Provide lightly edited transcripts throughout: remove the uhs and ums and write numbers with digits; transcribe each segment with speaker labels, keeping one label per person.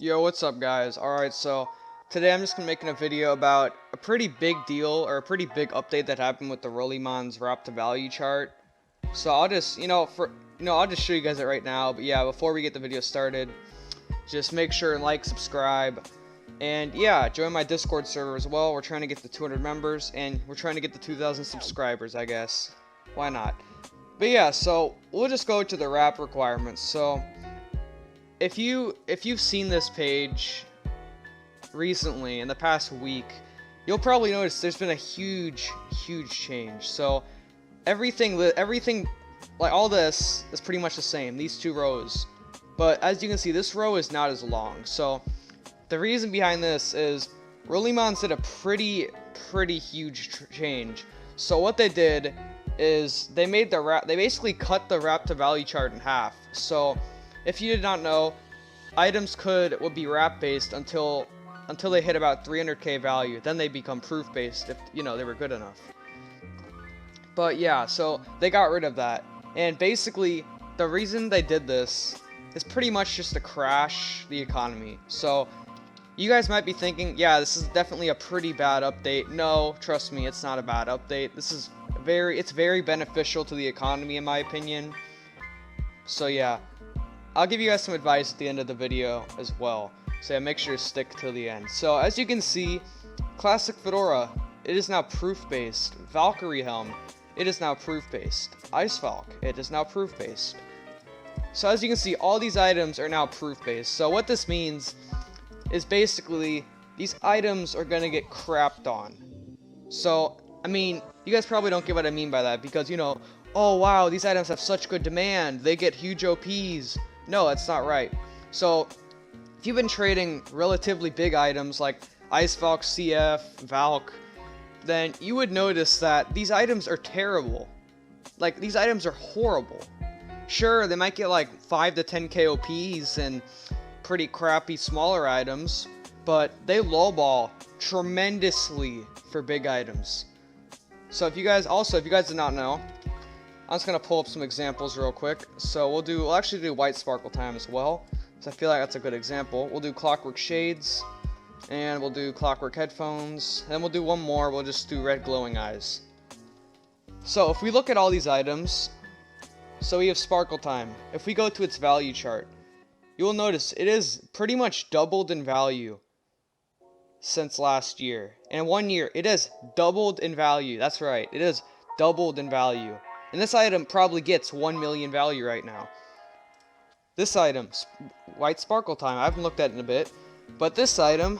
Speaker 1: Yo, what's up, guys? Alright, so today I'm just gonna making a video about a pretty big deal or a pretty big update that happened with the Rollymon's wrap to value chart. So I'll just, I'll just show you guys it right now. But yeah, before we get the video started, just make sure and like, subscribe, and yeah, join my Discord server as well. We're trying to get the 200 members, and we're trying to get the 2,000 subscribers, I guess. Why not? But yeah, so we'll just go to the wrap requirements. So if you've seen this page recently in the past week, you'll probably notice there's been a huge change. So everything like all this is pretty much the same, these two rows, but as you can see, this row is not as long. So the reason behind this is Rollymons did a pretty huge change. So what they did is they basically cut the wrap to value chart in half. So if you did not know, items would be wrap based until they hit about 300k value. Then they become proof based if they were good enough. But yeah, so they got rid of that. And basically the reason they did this is pretty much just to crash the economy. So you guys might be thinking, yeah, this is definitely a pretty bad update. No, trust me, it's not a bad update. It's very beneficial to the economy in my opinion. So yeah, I'll give you guys some advice at the end of the video as well. So yeah, make sure to stick till the end. So as you can see, Classic Fedora, it is now proof based. Valkyrie Helm, it is now proof based. Ice Valk, it is now proof based. So as you can see, all these items are now proof based. So what this means is basically these items are gonna get crapped on. So I mean, you guys probably don't get what I mean by that, because oh wow, these items have such good demand, they get huge OPs. No, that's not right. So if you've been trading relatively big items like Ice Valk, CF, Valk, then you would notice that these items are terrible. Like, these items are horrible. Sure, they might get like 5 to 10k OPs and pretty crappy smaller items, but they lowball tremendously for big items. So if you guys did not know, I'm just gonna pull up some examples real quick. So we'll actually do White Sparkle Time as well, because I feel like that's a good example. We'll do Clockwork Shades, and we'll do Clockwork Headphones, and we'll do one more. We'll just do Red Glowing Eyes. So if we look at all these items, so we have Sparkle Time. If we go to its value chart, you will notice it is pretty much doubled in value since last year. In 1 year, it has doubled in value. That's right, it has doubled in value. And this item probably gets 1 million value right now. This item, White Sparkle Time, I haven't looked at it in a bit, but this item,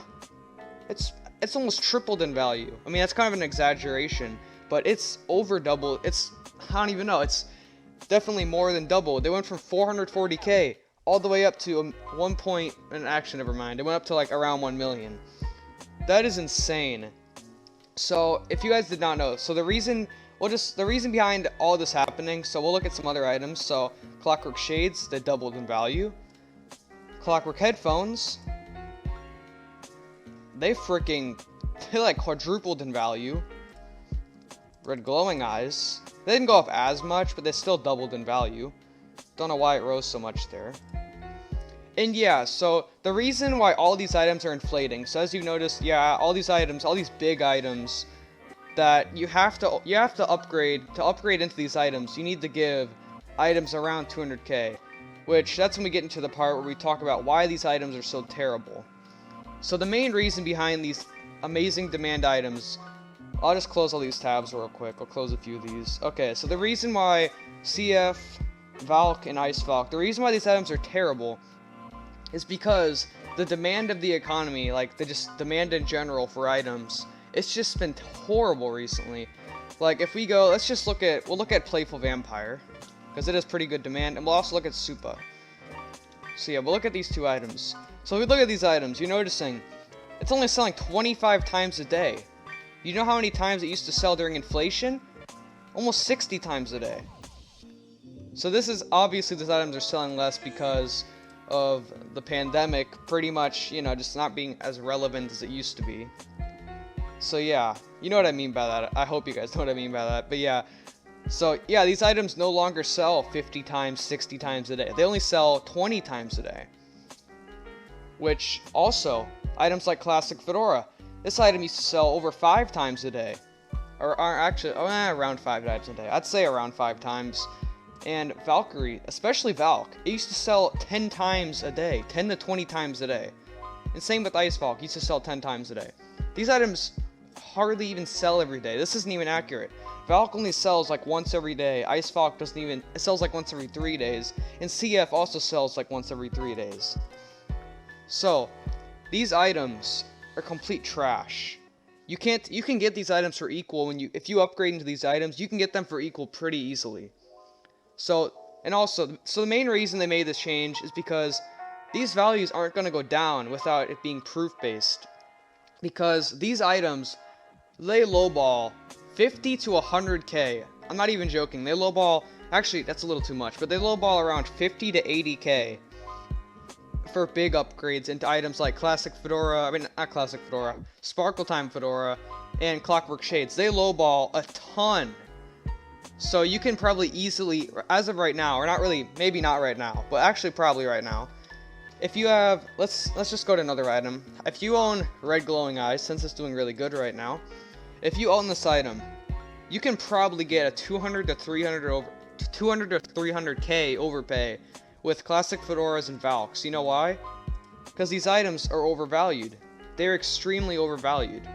Speaker 1: it's almost tripled in value. I mean, that's kind of an exaggeration, but it's over double. I don't even know, it's definitely more than double. They went from 440k all the way up to never mind. It went up to like around 1 million. That is insane. So if you guys did not know, so the reason behind all this happening, so we'll look at some other items. So Clockwork Shades, they doubled in value. Clockwork Headphones, they like quadrupled in value. Red Glowing Eyes, they didn't go up as much, but they still doubled in value. Don't know why it rose so much there. And yeah, so the reason why all these items are inflating, so as you noticed, yeah, all these big items that you have to upgrade. To upgrade into these items, you need to give items around 200k, which that's when we get into the part where we talk about why these items are so terrible. So the main reason behind these amazing demand items, I'll just close all these tabs real quick. I'll close a few of these. Okay, so the reason why CF, Valk, and Ice Valk, the reason why these items are terrible is because the demand of the economy, like the just demand in general for items, it's just been horrible recently. Like if we'll look at Playful Vampire, because it has pretty good demand, and we'll also look at Supa. So yeah, we'll look at these two items. So if we look at these items, you're noticing it's only selling 25 times a day. You know how many times it used to sell during inflation? Almost 60 times a day. So this is obviously, these items are selling less because of the pandemic, pretty much, just not being as relevant as it used to be. So yeah, you know what I mean by that. I hope you guys know what I mean by that. But yeah, So yeah, these items no longer sell 50 times, 60 times a day. They only sell 20 times a day. which also, items like Classic Fedora. This item used to sell over 5 times a day. Or actually, around 5 times a day. I'd say around 5 times. And Valkyrie, especially Valk, it used to sell 10 times a day. 10 to 20 times a day. And same with Ice Valk, used to sell 10 times a day. These items hardly even sell every day. This isn't even accurate. Valk only sells like once every day. Ice Valk doesn't even, it sells like once every 3 days. And CF also sells like once every 3 days. So, these items are complete trash. You can get these items for equal if you upgrade into these items, you can get them for equal pretty easily. So the main reason they made this change is because these values aren't going to go down without it being proof based. Because these items, they lowball 50 to 100k. I'm not even joking. They lowball, actually that's a little too much, but they lowball around 50 to 80k for big upgrades into items like Classic Fedora, not Classic Fedora, Sparkle Time Fedora, and Clockwork Shades. They lowball a ton. So you can probably easily, as of right now, or not really, maybe not right now, but actually probably right now, if you have, let's just go to another item. If you own Red Glowing Eyes, since it's doing really good right now, if you own this item, you can probably get a 200 to 300k overpay with Classic Fedoras and Valks. You know why? Because these items are overvalued. They're extremely overvalued.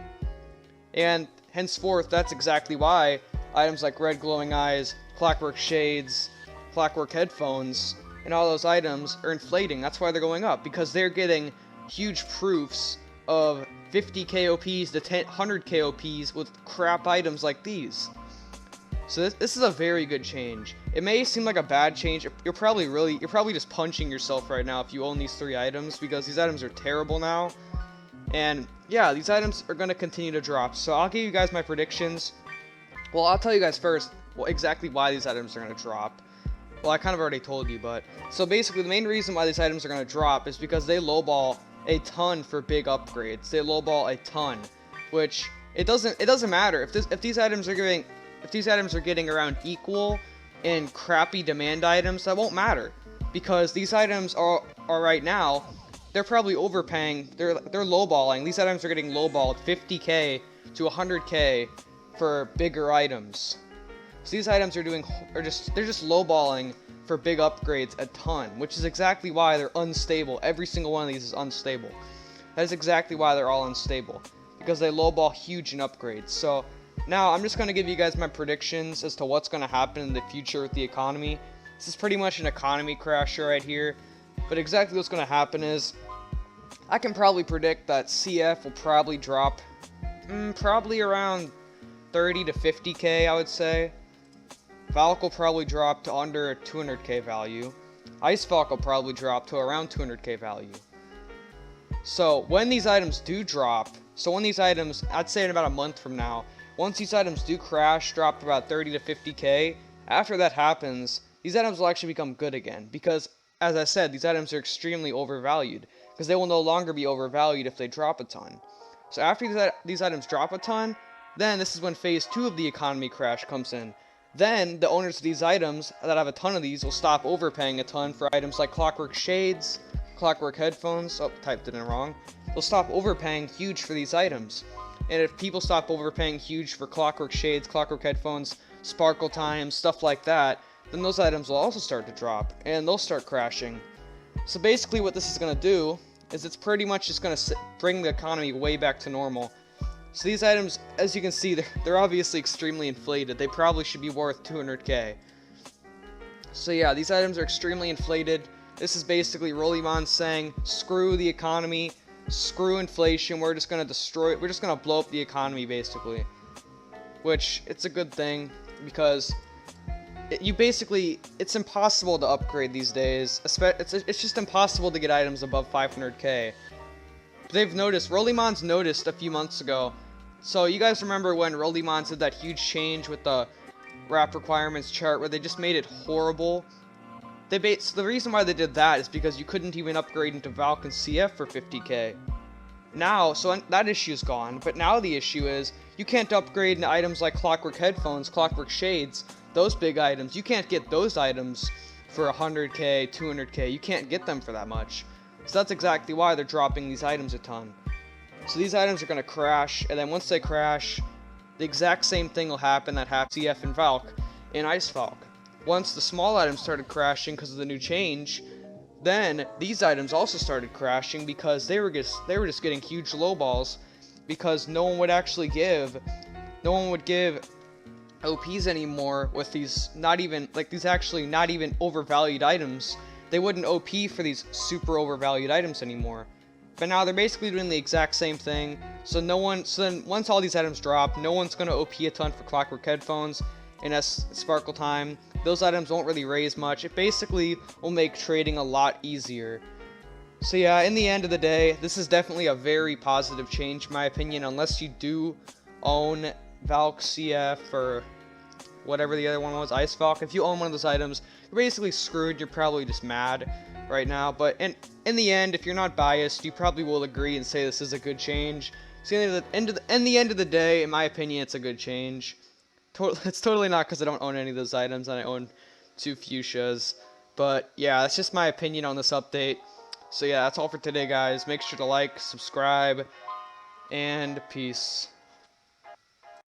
Speaker 1: And henceforth, that's exactly why items like Red Glowing Eyes, Clockwork Shades, Clockwork Headphones, and all those items are inflating. That's why they're going up, because they're getting huge proofs of 50 KOPs to 100 KOPs with crap items like these. So this is a very good change. It may seem like a bad change. You're probably just punching yourself right now if you own these 3 items, because these items are terrible now. And yeah, these items are going to continue to drop. So I'll give you guys my predictions. Well, I'll tell you guys first exactly why these items are going to drop. Well, I kind of already told you, but so basically the main reason why these items are going to drop is because they lowball a ton for big upgrades. They lowball a ton, which it doesn't matter if these items are getting around equal in crappy demand items. That won't matter, because these items are right now, they're probably overpaying. They're lowballing. These items are getting lowballed 50k to 100k for bigger items. So these items they're just lowballing for big upgrades a ton, which is exactly why they're unstable. Every single one of these is unstable. That is exactly why they're all unstable, because they lowball huge in upgrades. So now I'm just going to give you guys my predictions as to what's going to happen in the future with the economy. This is pretty much an economy crasher right here, but exactly what's going to happen is I can probably predict that CF will probably drop probably around 30 to 50k, I would say. Valk will probably drop to under a 200k value. Ice Valk will probably drop to around 200k value. So when these items do drop, I'd say in about a month from now, once these items do crash, drop to about 30 to 50k, after that happens, these items will actually become good again. Because, as I said, these items are extremely overvalued. Because they will no longer be overvalued if they drop a ton. So after these items drop a ton, then this is when phase 2 of the economy crash comes in. Then the owners of these items that have a ton of these will stop overpaying a ton for items like Clockwork Shades, Clockwork Headphones. Oh, typed it in wrong. They'll stop overpaying huge for these items. And if people stop overpaying huge for Clockwork Shades, Clockwork Headphones, Sparkle Time, stuff like that, then those items will also start to drop, and they'll start crashing. So basically what this is going to do is it's pretty much just going to bring the economy way back to normal. So these items, as you can see, they're obviously extremely inflated. They probably should be worth 200k. So yeah, these items are extremely inflated. This is basically Rollimon saying, screw the economy, screw inflation, we're just going to blow up the economy, basically. Which, it's a good thing, because it's impossible to upgrade these days. It's just impossible to get items above 500k. Rollimon's noticed a few months ago. So you guys remember when Rollimon did that huge change with the wrap requirements chart where they just made it horrible? So the reason why they did that is because you couldn't even upgrade into Valk and CF for 50k. Now, so that issue's gone, but now the issue is you can't upgrade into items like Clockwork Headphones, Clockwork Shades, those big items. You can't get those items for 100k, 200k. You can't get them for that much. So that's exactly why they're dropping these items a ton. So these items are going to crash, and then once they crash, the exact same thing will happen that happened to CF and Valk in Ice Valk. Once the small items started crashing because of the new change, then these items also started crashing because they were just getting huge lowballs because no one would give OPs anymore with these not even overvalued items. They wouldn't OP for these super overvalued items anymore. But now they're basically doing the exact same thing. So then once all these items drop, no one's gonna OP a ton for Clockwork Headphones and Sparkle Time. Those items won't really raise much. It basically will make trading a lot easier. So yeah, in the end of the day, this is definitely a very positive change in my opinion, unless you do own Valk, CF, or whatever the other one was, Ice Valk. If you own one of those items, you're basically screwed. You're probably just mad right now. But in the end, if you're not biased, you probably will agree and say this is a good change. So in the end of the day, in my opinion, it's a good change. It's totally not because I don't own any of those items and I own 2 fuchsias. But yeah, that's just my opinion on this update. So yeah, that's all for today, guys. Make sure to like, subscribe, and peace.